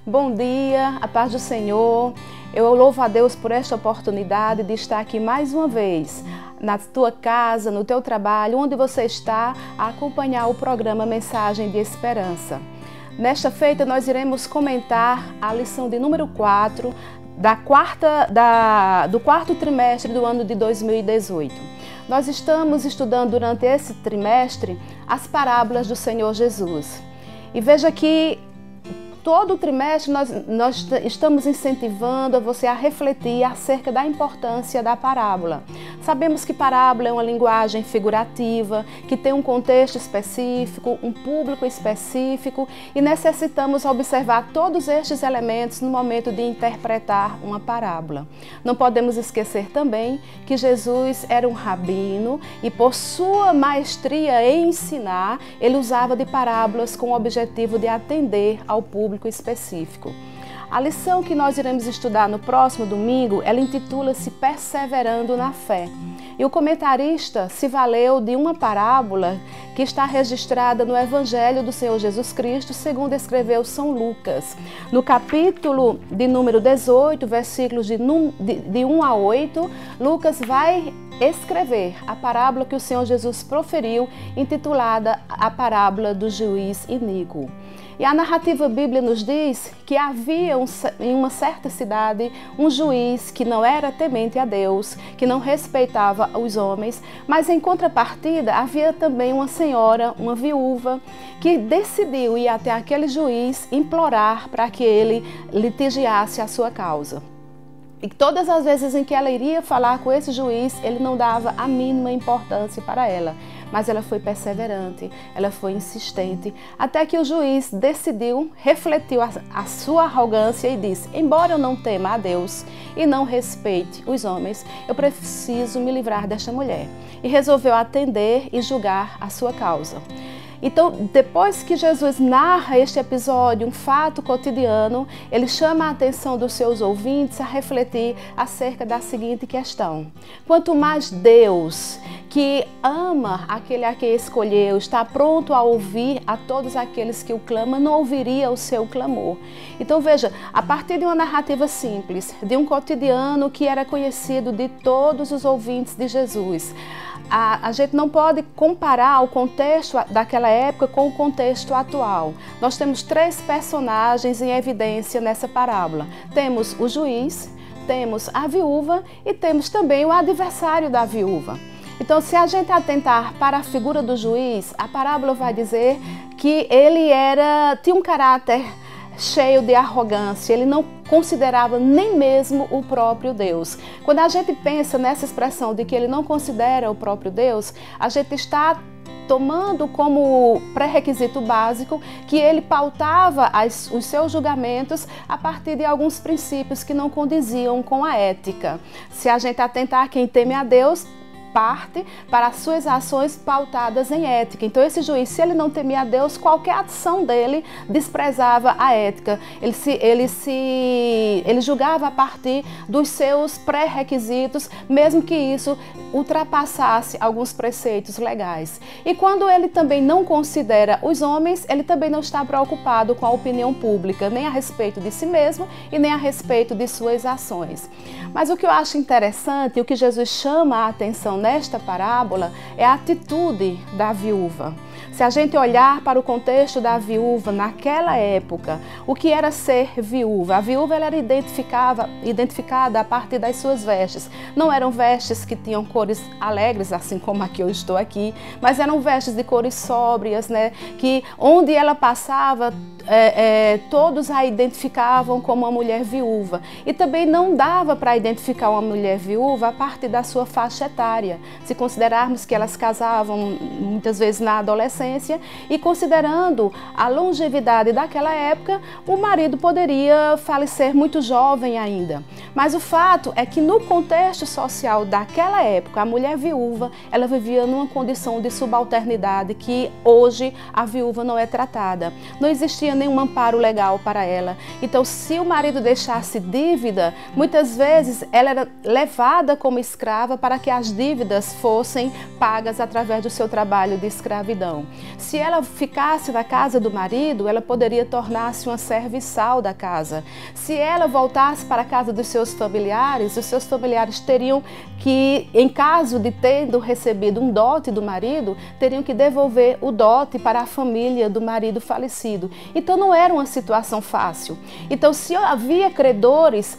Bom dia, a paz do Senhor. Eu louvo a Deus por esta oportunidade de estar aqui mais uma vez, na tua casa, no teu trabalho, onde você está, a acompanhar o programa Mensagem de Esperança. Nesta feita, nós iremos comentar a lição de número 4 do quarto trimestre do ano de 2018. Nós estamos estudando durante esse trimestre as parábolas do Senhor Jesus. E veja que todo o trimestre nós estamos incentivando a você a refletir acerca da importância da parábola. Sabemos que parábola é uma linguagem figurativa, que tem um contexto específico, um público específico e necessitamos observar todos estes elementos no momento de interpretar uma parábola. Não podemos esquecer também que Jesus era um rabino e por sua maestria em ensinar, ele usava de parábolas com o objetivo de atender ao público específico. A lição que nós iremos estudar no próximo domingo, ela intitula-se Perseverando na Fé. E o comentarista se valeu de uma parábola que está registrada no Evangelho do Senhor Jesus Cristo, segundo escreveu São Lucas. No capítulo de número 18, versículos de 1 a 8, Lucas vai escrever a parábola que o Senhor Jesus proferiu, intitulada a parábola do juiz iníquo. E a narrativa bíblica nos diz que havia em uma certa cidade um juiz que não era temente a Deus, que não respeitava os homens, mas em contrapartida havia também uma senhora, uma viúva, que decidiu ir até aquele juiz implorar para que ele litigiasse a sua causa. E todas as vezes em que ela iria falar com esse juiz, ele não dava a mínima importância para ela. Mas ela foi perseverante, ela foi insistente, até que o juiz decidiu, refletiu a sua arrogância e disse: embora eu não tema a Deus e não respeite os homens, eu preciso me livrar desta mulher. E resolveu atender e julgar a sua causa. Então, depois que Jesus narra este episódio, um fato cotidiano, ele chama a atenção dos seus ouvintes a refletir acerca da seguinte questão: quanto mais Deus, que ama aquele a quem escolheu, está pronto a ouvir a todos aqueles que o clamam, não ouviria o seu clamor. Então veja, a partir de uma narrativa simples, de um cotidiano que era conhecido de todos os ouvintes de Jesus, a gente não pode comparar o contexto daquela época com o contexto atual. Nós temos 3 personagens em evidência nessa parábola. Temos o juiz, temos a viúva e temos também o adversário da viúva. Então, se a gente atentar para a figura do juiz, a parábola vai dizer que ele tinha um caráter cheio de arrogância, ele não considerava nem mesmo o próprio Deus. Quando a gente pensa nessa expressão de que ele não considera o próprio Deus, a gente está tomando como pré-requisito básico que ele pautava os seus julgamentos a partir de alguns princípios que não condiziam com a ética. Se a gente atentar, quem teme a Deus parte para as suas ações pautadas em ética. Então esse juiz, se ele não temia a Deus, qualquer ação dele desprezava a ética. Ele julgava a partir dos seus pré-requisitos, mesmo que isso ultrapassasse alguns preceitos legais. E quando ele também não considera os homens, ele também não está preocupado com a opinião pública, nem a respeito de si mesmo e nem a respeito de suas ações. Mas o que eu acho interessante, o que Jesus chama a atenção nesta parábola, é a atitude da viúva. Se a gente olhar para o contexto da viúva naquela época, o que era ser viúva? A viúva ela era identificada a partir das suas vestes. Não eram vestes que tinham cores alegres, assim como aqui eu estou aqui, mas eram vestes de cores sóbrias, né? Que onde ela passava, todos a identificavam como uma mulher viúva. E também não dava para identificar uma mulher viúva a partir da sua faixa etária, se considerarmos que elas casavam muitas vezes na adolescência, e considerando a longevidade daquela época, o marido poderia falecer muito jovem ainda. Mas o fato é que no contexto social daquela época, a mulher viúva, ela vivia numa condição de subalternidade que hoje a viúva não é tratada. Não existia nenhum amparo legal para ela. Então, se o marido deixasse dívida, muitas vezes ela era levada como escrava para que as dívidas fossem pagas através do seu trabalho de escravidão. Se ela ficasse na casa do marido, ela poderia tornar-se uma serviçal da casa. Se ela voltasse para a casa dos seus familiares, os seus familiares teriam que, em caso de tendo recebido um dote do marido, teriam que devolver o dote para a família do marido falecido. Então não era uma situação fácil. Então, se havia credores,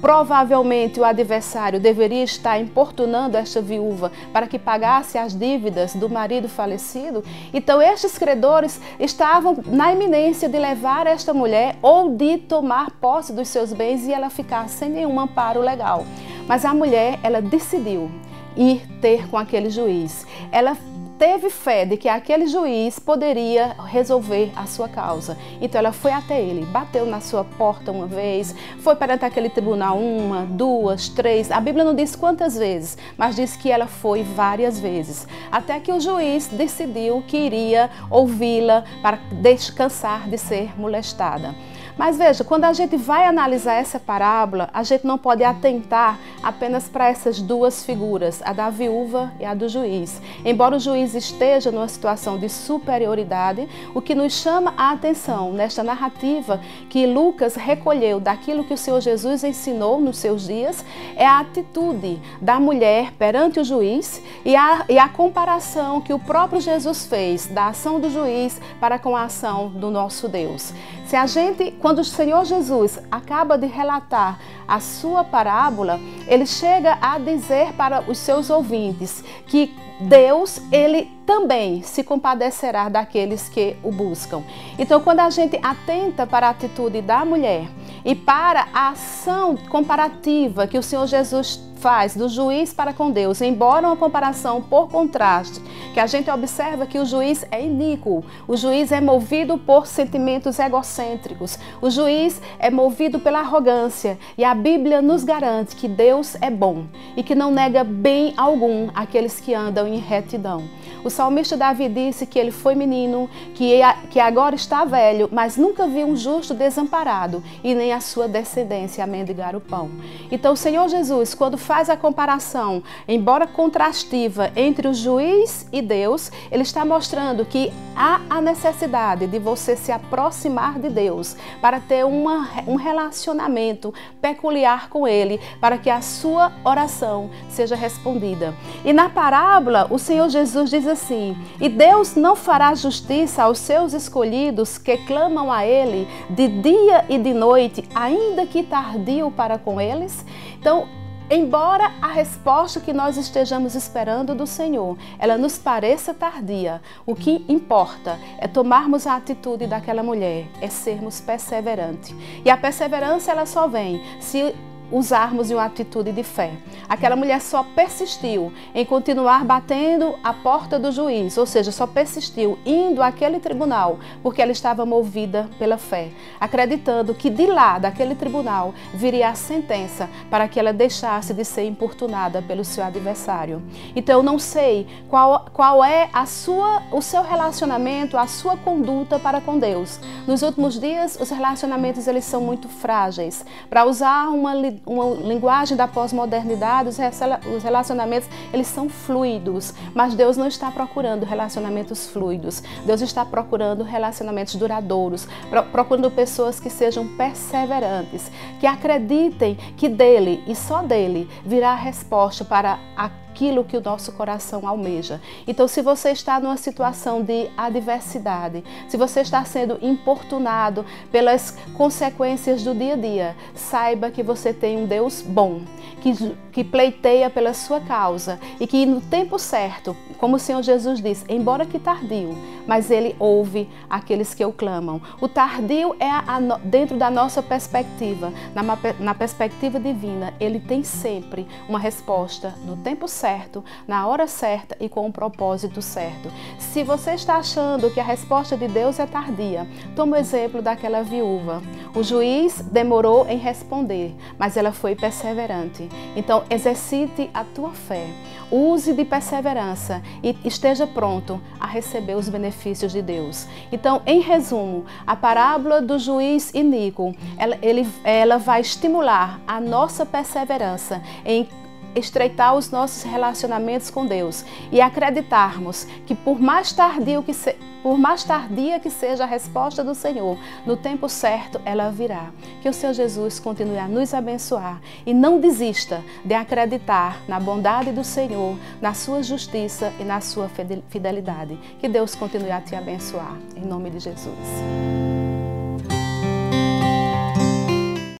provavelmente o adversário deveria estar importunando esta viúva para que pagasse as dívidas do marido falecido. Então estes credores estavam na iminência de levar esta mulher ou de tomar posse dos seus bens e ela ficar sem nenhum amparo legal. Mas a mulher, ela decidiu ir ter com aquele juiz. Ela teve fé de que aquele juiz poderia resolver a sua causa. Então ela foi até ele, bateu na sua porta uma vez, foi perante aquele tribunal uma, duas, três, a Bíblia não diz quantas vezes, mas diz que ela foi várias vezes, até que o juiz decidiu que iria ouvi-la para descansar de ser molestada. Mas veja, quando a gente vai analisar essa parábola, a gente não pode atentar apenas para essas duas figuras, a da viúva e a do juiz. Embora o juiz esteja numa situação de superioridade, o que nos chama a atenção nesta narrativa que Lucas recolheu daquilo que o Senhor Jesus ensinou nos seus dias é a atitude da mulher perante o juiz e a comparação que o próprio Jesus fez da ação do juiz para com a ação do nosso Deus. Se a gente, quando o Senhor Jesus acaba de relatar a sua parábola, ele chega a dizer para os seus ouvintes que Deus, ele também se compadecerá daqueles que o buscam. Então, quando a gente atenta para a atitude da mulher e para a ação comparativa que o Senhor Jesus faz do juiz para com Deus, embora uma comparação por contraste, que a gente observa que o juiz é iníquo, o juiz é movido por sentimentos egocêntricos, o juiz é movido pela arrogância, e a Bíblia nos garante que Deus é bom e que não nega bem algum àqueles que andam em retidão. O salmista Davi disse que ele foi menino, que agora está velho, mas nunca viu um justo desamparado e nem a sua descendência a mendigar o pão. Então o Senhor Jesus, quando faz a comparação, embora contrastiva, entre o juiz e Deus, ele está mostrando que há a necessidade de você se aproximar de Deus para ter um relacionamento peculiar com Ele, para que a sua oração seja respondida. E na parábola, o Senhor Jesus diz assim: e Deus não fará justiça aos seus escolhidos que clamam a Ele de dia e de noite, ainda que tardio para com eles? Então, embora a resposta que nós estejamos esperando do Senhor, ela nos pareça tardia, o que importa é tomarmos a atitude daquela mulher, é sermos perseverantes. E a perseverança, ela só vem se usarmos uma atitude de fé. Aquela mulher só persistiu em continuar batendo a porta do juiz, ou seja, só persistiu indo àquele tribunal porque ela estava movida pela fé, acreditando que de lá, daquele tribunal, viria a sentença para que ela deixasse de ser importunada pelo seu adversário. Então eu não sei qual é o seu relacionamento, a sua conduta para com Deus. Nos últimos dias, os relacionamentos eles são muito frágeis. Para usar uma linguagem da pós-modernidade, os relacionamentos eles são fluidos, mas Deus não está procurando relacionamentos fluidos. Deus está procurando relacionamentos duradouros, procurando pessoas que sejam perseverantes, que acreditem que dele e só dele virá a resposta para aquilo que o nosso coração almeja. Então, se você está numa situação de adversidade, se você está sendo importunado pelas consequências do dia a dia, saiba que você tem um Deus bom, que que pleiteia pela sua causa e que no tempo certo, como o Senhor Jesus disse, embora que tardio, mas Ele ouve aqueles que o clamam. O tardio é dentro da nossa perspectiva, na perspectiva divina, Ele tem sempre uma resposta no tempo certo, na hora certa e com o propósito certo. Se você está achando que a resposta de Deus é tardia, toma o exemplo daquela viúva. O juiz demorou em responder, mas ela foi perseverante. Então, exercite a tua fé, use de perseverança e esteja pronto a receber os benefícios de Deus. Então, em resumo, a parábola do juiz iníquo, ela vai estimular a nossa perseverança em estreitar os nossos relacionamentos com Deus e acreditarmos que por mais tardia que seja a resposta do Senhor, no tempo certo ela virá. Que o Senhor Jesus continue a nos abençoar e não desista de acreditar na bondade do Senhor, na sua justiça e na sua fidelidade. Que Deus continue a te abençoar. Em nome de Jesus.